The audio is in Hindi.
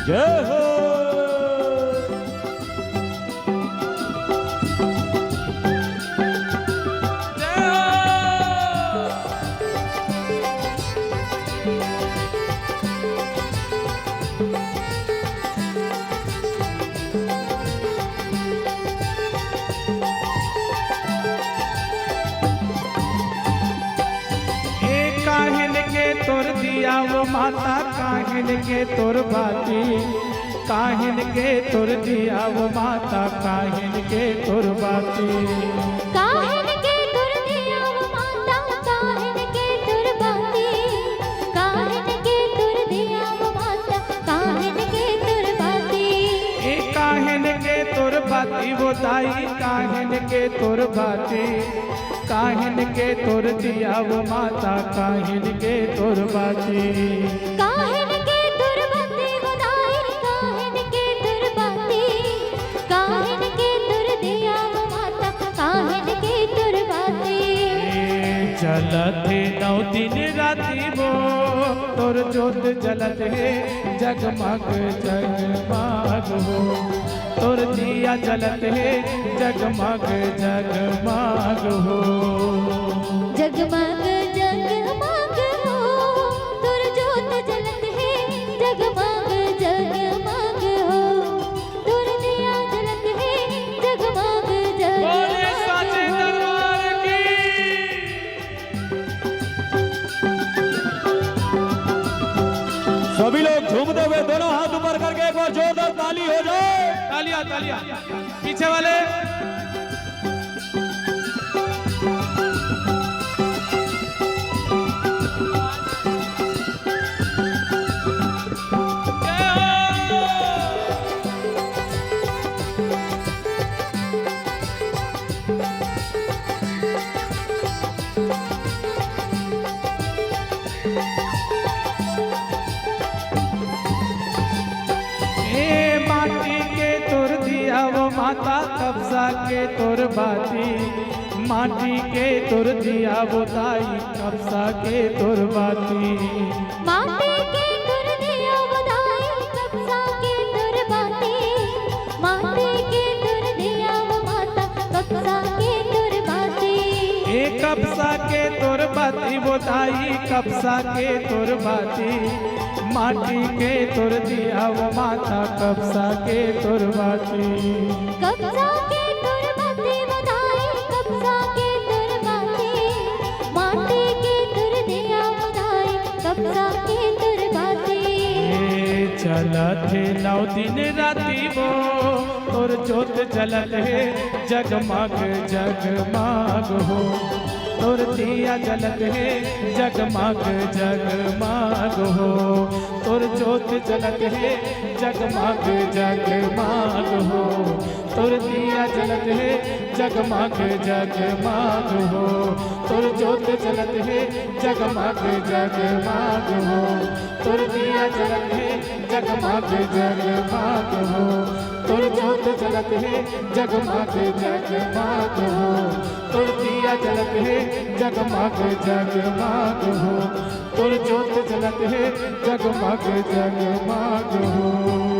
जय हो। तोर दिया वो माता काहिन के तोर बाती, काहिन के तोर दिया वो माता काहिन के तोर बाती, काहिन के तोर दिया वो माता काहिन के तोर बाती, काहिन के तोर दिया वो माता काहिन के तोर बाती। ए काहिन के तोर बाती वो दाई काहिन के तोर बाती, काहिन के तोर दिया वो माता काहिन के तोर बाती, काहिन के तोर बाती वो दाई काहिन के तोर बाती, काहिन के तोर दिया वो माता काहिन के तोर बाती। जलत है 9 दिन राती वो तोर जोत जलत है जगमग जगमग हो, तोर दिया जलत है जगमग जगमग हो, जगमग जगमग हो तोर जोत जलत है जगमग जगमग हो, तोर दिया जलत है जगमग जगमग साचे दरबार की। सभी लोग झूमते हुए दोनों हाथ ऊपर करके एक बार जोरदार ताली हो जाए। तालियां तालियां पीछे वाले। माता कब्जा के तोर बाती, माटी के तोर दिया वो दाई कब्जा के तोर बाती, माटी के तोर दिया वो दाई कब्जा के तोर बाती, माटी के तोर दिया वो माता कब्जा के तोर बाती। ए कब्जा के तोर बाती वो दाई कब्जा के तोर बाती, माटी के तोर दिया वो माता कब्जा के तोर बाती, कब्जा के तोर बाती वो दाई कब्जा के तोर बाती, माटी के तोर दिया वो दाई कब्जा के तोर बाती। चलत है 9 दिन राती वो तोर जोत जलत है जगमग जगमग हो, तोर दिया जलत है जगमग जगमग हो, तोर जोत जलत है जगमग जगमग हो, तोर दिया जलत है जगमग जगमग हो, तोर जोत जलत है जगमग जगमग हो, तोर दिया जलत है जगमग जगमग हो, तोर जोत जलत है जगमग जगमग हो, तोर दिया जलत है जगमग जगमग हो, तोर जोत जलत है जगमग जगमग हो।